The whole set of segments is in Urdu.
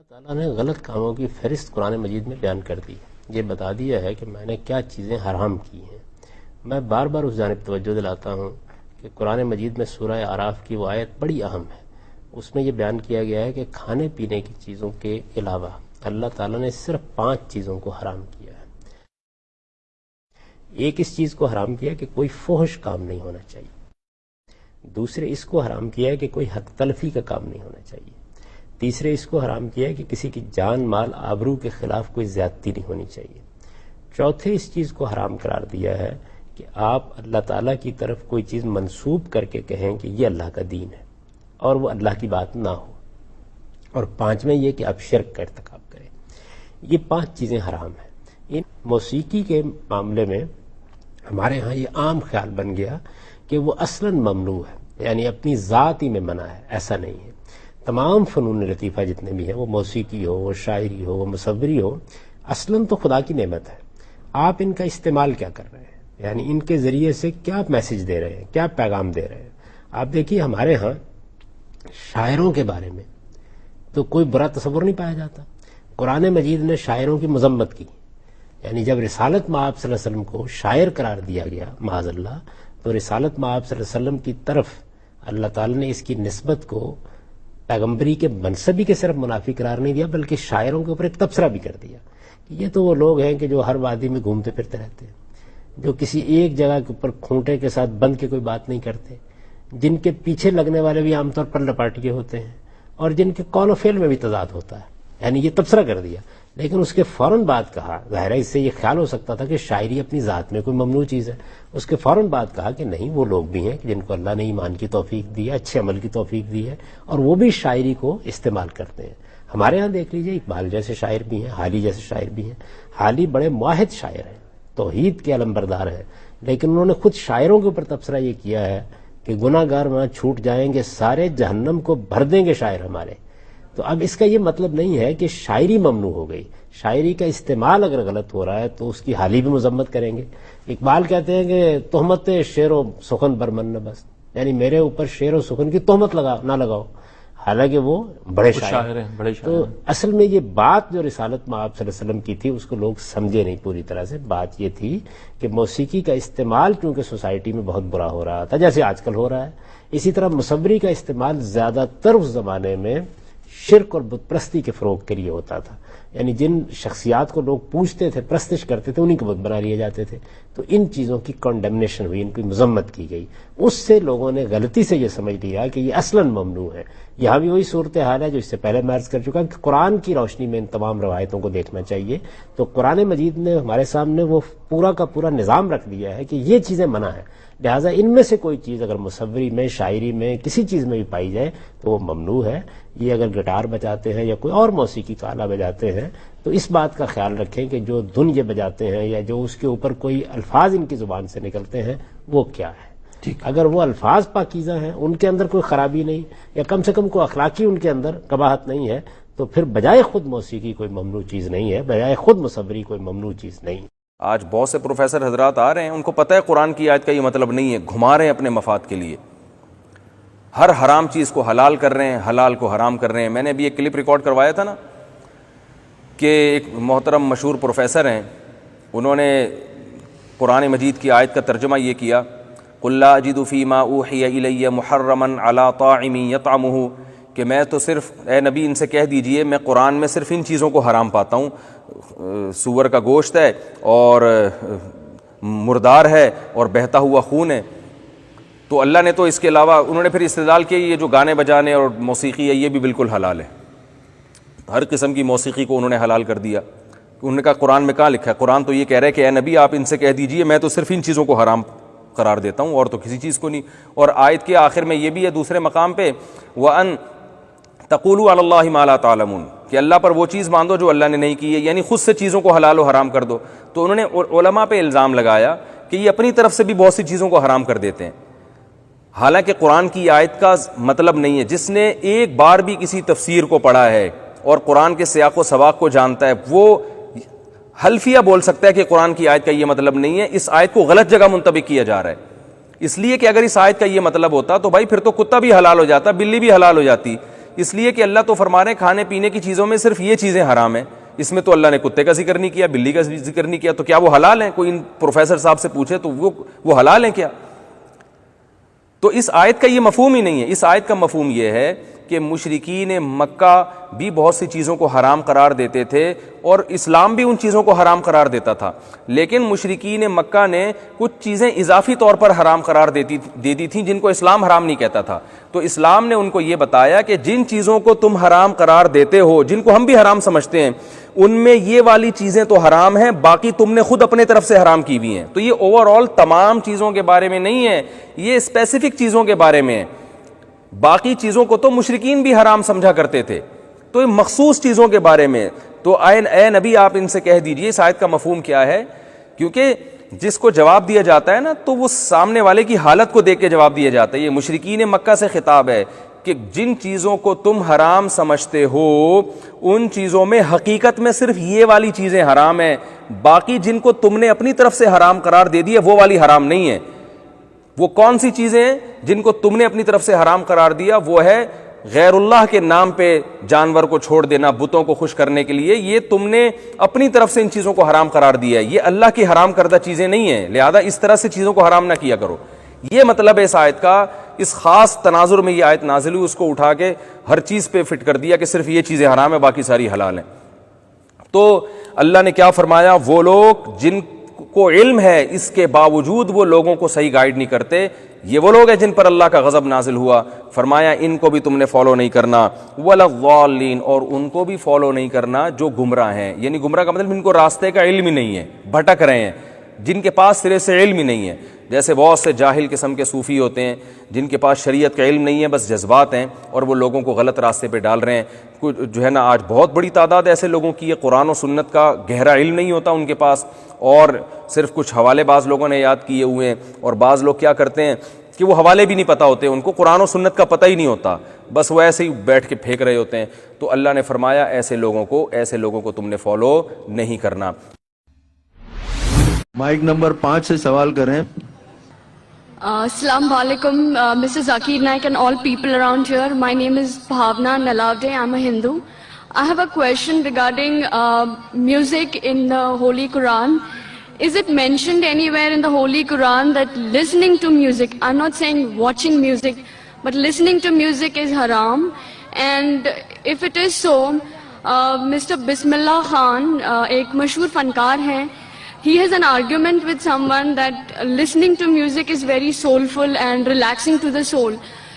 اللہ تعالیٰ نے غلط کاموں کی فہرست قرآن مجید میں بیان کر دی ہے. یہ بتا دیا ہے کہ میں نے کیا چیزیں حرام کی ہیں. میں بار بار اس جانب توجہ دلاتا ہوں کہ قرآن مجید میں سورہ اعراف کی وہ آیت بڑی اہم ہے. اس میں یہ بیان کیا گیا ہے کہ کھانے پینے کی چیزوں کے علاوہ اللہ تعالیٰ نے صرف 5 چیزوں کو حرام کیا ہے. ایک اس چیز کو حرام کیا کہ کوئی فحش کام نہیں ہونا چاہیے. دوسرے اس کو حرام کیا ہے کہ کوئی حق تلفی کا کام نہیں ہونا چاہیے. تیسرے اس کو حرام کیا ہے کہ کسی کی جان مال آبرو کے خلاف کوئی زیادتی نہیں ہونی چاہیے. چوتھے اس چیز کو حرام قرار دیا ہے کہ آپ اللہ تعالیٰ کی طرف کوئی چیز منسوب کر کے کہیں کہ یہ اللہ کا دین ہے اور وہ اللہ کی بات نہ ہو. اور 5ویں یہ کہ آپ شرک کا ارتکاب کریں. یہ 5 چیزیں حرام ہیں. ان موسیقی کے معاملے میں ہمارے ہاں یہ عام خیال بن گیا کہ وہ اصلاً ممنوع ہے، یعنی اپنی ذات ہی میں منع ہے. ایسا نہیں ہے. تمام فنون لطیفہ جتنے بھی ہیں، وہ موسیقی ہو، وہ شاعری ہو، وہ مصوری ہو، اصلاً تو خدا کی نعمت ہے. آپ ان کا استعمال کیا کر رہے ہیں، یعنی ان کے ذریعے سے کیا میسج دے رہے ہیں، کیا پیغام دے رہے ہیں. آپ دیکھیے ہمارے ہاں شاعروں کے بارے میں تو کوئی برا تصور نہیں پایا جاتا. قرآن مجید نے شاعروں کی مذمت کی. یعنی جب رسالت مآب صلی اللہ علیہ وسلم کو شاعر قرار دیا گیا معاذ اللہ، تو رسالت مآب صلی اللہ علیہ وسلم کی طرف اللہ تعالیٰ نے اس کی نسبت کو پیغمبری کے منصبی کے صرف منافی قرار نہیں دیا، بلکہ شاعروں کے اوپر ایک تبصرہ بھی کر دیا کہ یہ تو وہ لوگ ہیں کہ جو ہر وادی میں گھومتے پھرتے رہتے ہیں، جو کسی ایک جگہ کے اوپر کھونٹے کے ساتھ بند کے کوئی بات نہیں کرتے، جن کے پیچھے لگنے والے بھی عام طور پر لپاٹیے ہوتے ہیں، اور جن کے قول و فعل میں بھی تضاد ہوتا ہے. یعنی یہ تبصرہ کر دیا. لیکن اس کے فوراً بعد کہا، ظاہر ہے اس سے یہ خیال ہو سکتا تھا کہ شاعری اپنی ذات میں کوئی ممنوع چیز ہے. اس کے فوراً بعد کہا کہ نہیں، وہ لوگ بھی ہیں کہ جن کو اللہ نے ایمان کی توفیق دی ہے، اچھے عمل کی توفیق دی ہے، اور وہ بھی شاعری کو استعمال کرتے ہیں. ہمارے ہاں دیکھ لیجئے اقبال جیسے شاعر بھی ہیں، حالی جیسے شاعر بھی ہیں. حالی بڑے موحد شاعر ہیں، توحید کے علمبردار ہیں، لیکن انہوں نے خود شاعروں کے اوپر تبصرہ یہ کیا ہے کہ گناہ گار وہاں چھوٹ جائیں گے سارے، جہنم کو بھر دیں گے شاعر ہمارے. تو اب اس کا یہ مطلب نہیں ہے کہ شاعری ممنوع ہو گئی. شاعری کا استعمال اگر غلط ہو رہا ہے تو اس کی حالی بھی مذمت کریں گے. اقبال کہتے ہیں کہ تہمت شعر و سخن برمن نہ بس، یعنی میرے اوپر شعر و سخن کی تہمت نہ لگاؤ، حالانکہ وہ بڑے شاعر ہیں. تو اصل میں یہ بات جو رسالت مآب صلی اللہ علیہ وسلم کی تھی اس کو لوگ سمجھے نہیں پوری طرح سے. بات یہ تھی کہ موسیقی کا استعمال چونکہ سوسائٹی میں بہت برا ہو رہا تھا، جیسے آج کل ہو رہا ہے، اسی طرح مصوری کا استعمال زیادہ تر اس زمانے میں شرک اور بت پرستی کے فروغ کے لیے ہوتا تھا. یعنی جن شخصیات کو لوگ پوجتے تھے، پرستش کرتے تھے، انہیں کو بت بنا لیے جاتے تھے. تو ان چیزوں کی کنڈیمنیشن ہوئی، ان کی مذمت کی گئی. اس سے لوگوں نے غلطی سے یہ سمجھ لیا کہ یہ اصلاً ممنوع ہے. یہاں بھی وہی صورتحال ہے جو اس سے پہلے میں عرض کر چکا کہ قرآن کی روشنی میں ان تمام روایتوں کو دیکھنا چاہیے. تو قرآن مجید نے ہمارے سامنے وہ پورا کا پورا نظام رکھ دیا ہے کہ یہ چیزیں منع ہیں، لہٰذا ان میں سے کوئی چیز اگر مصوری میں، شاعری میں، کسی چیز میں بھی پائی جائے تو وہ ممنوع ہے. یہ اگر گٹار بجاتے ہیں یا کوئی اور موسیقی کا آلہ بجاتے ہیں تو اس بات کا خیال رکھیں کہ جو دھن یہ بجاتے ہیں یا جو اس کے اوپر کوئی الفاظ ان کی زبان سے نکلتے ہیں وہ کیا ہے. اگر وہ الفاظ پاکیزہ ہیں، ان کے اندر کوئی خرابی نہیں، یا کم سے کم کوئی اخلاقی ان کے اندر قباحت نہیں ہے، تو پھر بجائے خود موسیقی کوئی ممنوع چیز نہیں ہے، بجائے خود مصوری کوئی ممنوع چیز نہیں. آج بہت سے پروفیسر حضرات آ رہے ہیں، ان کو پتہ ہے قرآن کی آیت کا یہ مطلب نہیں ہے، گھما رہے ہیں اپنے مفاد کے لیے. ہر حرام چیز کو حلال کر رہے ہیں، حلال کو حرام کر رہے ہیں. میں نے ابھی ایک کلپ ریکارڈ کروایا تھا نا کہ ایک محترم مشہور پروفیسر ہیں، انہوں نے قرآن مجید کی آیت کا ترجمہ یہ کیا، قُلْ لَا أَجِدُ فِي مَا أُوحِيَ إِلَيَّ مُحَرَّمًا عَلَىٰ طَاعِمٍ يَطْعَمُهُ، کہ میں تو صرف، اے نبی ان سے کہہ دیجئے میں قرآن میں صرف ان چیزوں کو حرام پاتا ہوں، سور کا گوشت ہے اور مردار ہے اور بہتا ہوا خون ہے. تو اللہ نے تو اس کے علاوہ، انہوں نے پھر استدلال کیا یہ جو گانے بجانے اور موسیقی ہے یہ بھی بالکل حلال ہے. ہر قسم کی موسیقی کو انہوں نے حلال کر دیا. انہوں نے کہا قرآن میں کہاں لکھا ہے؟ قرآن تو یہ کہہ رہا ہے کہ اے نبی آپ ان سے کہہ دیجئے میں تو صرف ان چیزوں کو حرام قرار دیتا ہوں اور تو کسی چیز کو نہیں. اور آیت کے آخر میں یہ بھی ہے دوسرے مقام پہ، وَأَن تَقُولُوا عَلَى اللَّهِ مَا لَا تَعْلَمُونَ، کہ اللہ پر وہ چیز مان دو جو اللہ نے نہیں کی ہے، یعنی خود سے چیزوں کو حلال و حرام کر دو. تو انہوں نے علماء پہ الزام لگایا کہ یہ اپنی طرف سے بھی بہت سی چیزوں کو حرام کر دیتے ہیں، حالانکہ قرآن کی آیت کا مطلب نہیں ہے. جس نے ایک بار بھی کسی تفسیر کو پڑھا ہے اور قرآن کے سیاق و سباق کو جانتا ہے وہ حلفیہ بول سکتا ہے کہ قرآن کی آیت کا یہ مطلب نہیں ہے. اس آیت کو غلط جگہ منطبق کیا جا رہا ہے، اس لیے کہ اگر اس آیت کا یہ مطلب ہوتا تو بھائی پھر تو کتا بھی حلال ہو جاتا، بلی بھی حلال ہو جاتی. اس لیے کہ اللہ تو فرما رہے ہیں کھانے پینے کی چیزوں میں صرف یہ چیزیں حرام ہیں. اس میں تو اللہ نے کتے کا ذکر نہیں کیا, بلی کا ذکر نہیں کیا, تو کیا وہ حلال ہیں؟ کوئی پروفیسر صاحب سے پوچھے تو وہ حلال ہیں کیا؟ تو اس آیت کا یہ مفہوم ہی نہیں ہے. اس آیت کا مفہوم یہ ہے کہ مشرکین مکہ بھی بہت سی چیزوں کو حرام قرار دیتے تھے اور اسلام بھی ان چیزوں کو حرام قرار دیتا تھا, لیکن مشرکین مکہ نے کچھ چیزیں اضافی طور پر حرام قرار دے دی تھیں جن کو اسلام حرام نہیں کہتا تھا. تو اسلام نے ان کو یہ بتایا کہ جن چیزوں کو تم حرام قرار دیتے ہو, جن کو ہم بھی حرام سمجھتے ہیں, ان میں یہ والی چیزیں تو حرام ہیں, باقی تم نے خود اپنے طرف سے حرام کی ہوئی ہیں. تو یہ اوور آل تمام چیزوں کے بارے میں نہیں ہے, یہ اسپیسیفک چیزوں کے بارے میں ہے. باقی چیزوں کو تو مشرکین بھی حرام سمجھا کرتے تھے, تو یہ مخصوص چیزوں کے بارے میں. تو اے نبی آپ ان سے کہہ دیجئے اس آیت کا مفہوم کیا ہے, کیونکہ جس کو جواب دیا جاتا ہے نا تو وہ سامنے والے کی حالت کو دیکھ کے جواب دیا جاتا ہے. یہ مشرکین مکہ سے خطاب ہے کہ جن چیزوں کو تم حرام سمجھتے ہو ان چیزوں میں حقیقت میں صرف یہ والی چیزیں حرام ہیں, باقی جن کو تم نے اپنی طرف سے حرام قرار دے دی ہے وہ والی حرام نہیں ہے. وہ کون سی چیزیں ہیں جن کو تم نے اپنی طرف سے حرام قرار دیا؟ وہ ہے غیر اللہ کے نام پہ جانور کو چھوڑ دینا بتوں کو خوش کرنے کے لیے, یہ تم نے اپنی طرف سے ان چیزوں کو حرام قرار دیا ہے, یہ اللہ کی حرام کردہ چیزیں نہیں ہیں, لہذا اس طرح سے چیزوں کو حرام نہ کیا کرو. یہ مطلب ہے اس آیت کا. اس خاص تناظر میں یہ آیت نازل ہوئی, اس کو اٹھا کے ہر چیز پہ فٹ کر دیا کہ صرف یہ چیزیں حرام ہیں باقی ساری حلال ہیں. تو اللہ نے کیا فرمایا؟ وہ لوگ جن کو علم ہے اس کے باوجود وہ لوگوں کو صحیح گائیڈ نہیں کرتے, یہ وہ لوگ ہیں جن پر اللہ کا غضب نازل ہوا. فرمایا ان کو بھی تم نے فالو نہیں کرنا, وَلَا الضَّالِّينَ, اور ان کو بھی فالو نہیں کرنا جو گمراہ ہیں. یعنی گمراہ کا مطلب ان کو راستے کا علم ہی نہیں ہے, بھٹک رہے ہیں, جن کے پاس سرے سے علم ہی نہیں ہے. جیسے بہت سے جاہل قسم کے صوفی ہوتے ہیں جن کے پاس شریعت کا علم نہیں ہے, بس جذبات ہیں اور وہ لوگوں کو غلط راستے پہ ڈال رہے ہیں. جو ہے نا آج بہت بڑی تعداد ایسے لوگوں کی ہے, قرآن و سنت کا گہرا علم نہیں ہوتا ان کے پاس, اور صرف کچھ حوالے بعض لوگوں نے یاد کیے ہوئے ہیں. اور بعض لوگ کیا کرتے ہیں کہ وہ حوالے بھی نہیں پتہ ہوتے, ان کو قرآن و سنت کا پتہ ہی نہیں ہوتا, بس وہ ایسے ہی بیٹھ کے پھینک رہے ہوتے ہیں. تو اللہ نے فرمایا ایسے لوگوں کو تم نے فالو نہیں کرنا. مائک نمبر 5 سے سوال کریں. Assalamu alaikum, Mr. Zakir Naik and all people around here. My name is Bhavna Nalavde. I'm a Hindu. I have a question regarding music in the Holy Quran. Is it mentioned anywhere in the Holy Quran that listening to music, I'm not saying watching music, but listening to music is haram? And if it is so, Mr. Bismillah Khan, ek mashhoor fankar hai, he has an argument with someone that listening to music is very soulful and relaxing to the soul.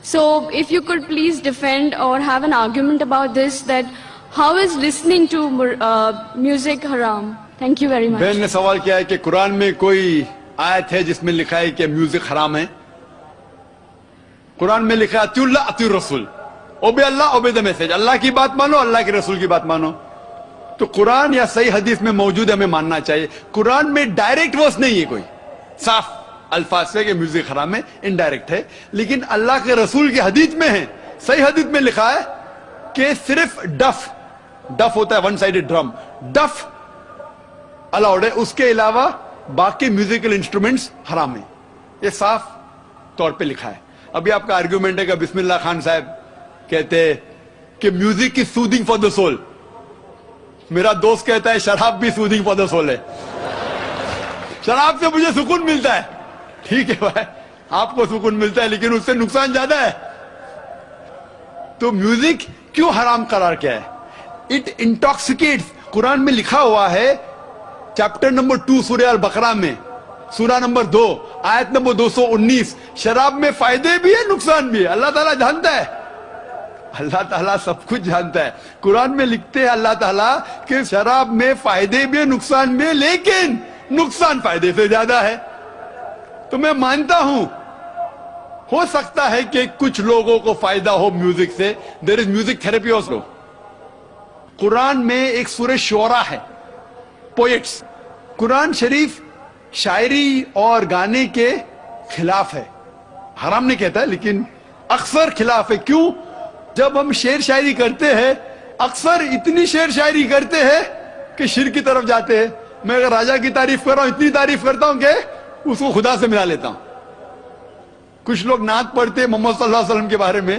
So if you could please defend or have an argument about this, that how is listening to music haram? Thank you very much. بہن نے سوال کیا ہے کہ قرآن میں کوئی آیت ہے جس میں لکھا ہے کہ میوزک حرام ہے؟ قرآن میں لکھا ہے اطیعوا اللہ اطیعوا الرسول, اوبے اللہ اوبے دی میسج, اللہ کی بات مانو, اللہ کے رسول کی بات مانو. تو قرآن یا صحیح حدیث میں موجود ہے, ہمیں ماننا چاہیے. قرآن میں ڈائریکٹ ورس نہیں ہے کوئی صاف الفاظ سے کہ میوزک حرام ہے, انڈائریکٹ ہے, لیکن اللہ کے رسول کی حدیث میں ہے. صحیح حدیث میں لکھا ہے کہ صرف ڈف ہوتا ہے ون سائیڈڈ ڈرم, ڈف الاؤڈ ہے, اس کے علاوہ باقی میوزیکل انسٹرومنٹس حرام ہیں. یہ صاف طور پہ لکھا ہے. ابھی آپ کا آرگیومنٹ ہے کہ بسم اللہ خان صاحب کہتے ہیں کہ music is soothing for the civil. میرا دوست کہتا ہے شراب بھی سودنگ فار دا سول ہے, شراب سے مجھے سکون ملتا ہے. ٹھیک ہے بھائی, آپ کو سکون ملتا ہے لیکن اس سے نقصان زیادہ ہے. تو میوزک کیوں حرام قرار کیا ہے؟ اٹ انٹاکسیکیٹس. قرآن میں لکھا ہوا ہے چیپٹر نمبر 2 سورہ البقرہ میں, سورہ نمبر 2 آیت نمبر 219, شراب میں فائدے بھی ہے نقصان بھی ہے. اللہ تعالیٰ جانتا ہے, اللہ تعالیٰ سب کچھ جانتا ہے. قرآن میں لکھتے ہیں اللہ تعالیٰ کہ شراب میں فائدے بھی ہے نقصان بھی ہے, لیکن نقصان فائدے سے زیادہ ہے. تو میں مانتا ہوں ہو سکتا ہے کہ کچھ لوگوں کو فائدہ ہو میوزک سے. دیر از میوزک تھراپی آلسو. قرآن میں ایک سورہ شعراء ہے, پوئٹس. قرآن شریف شاعری اور گانے کے خلاف ہے, حرام نہیں کہتا ہے لیکن اکثر خلاف ہے. کیوں؟ جب ہم شعر شاعری کرتے ہیں اکثر اتنی شعر شاعری کرتے ہیں کہ شرک کی طرف جاتے ہیں. میں اگر راجہ کی تعریف کر رہا ہوں اتنی تعریف کرتا ہوں کہ اس کو خدا سے ملا لیتا ہوں. کچھ لوگ نعت پڑھتے ہیں محمد صلی اللہ علیہ وسلم کے بارے میں,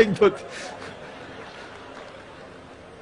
1 2 3?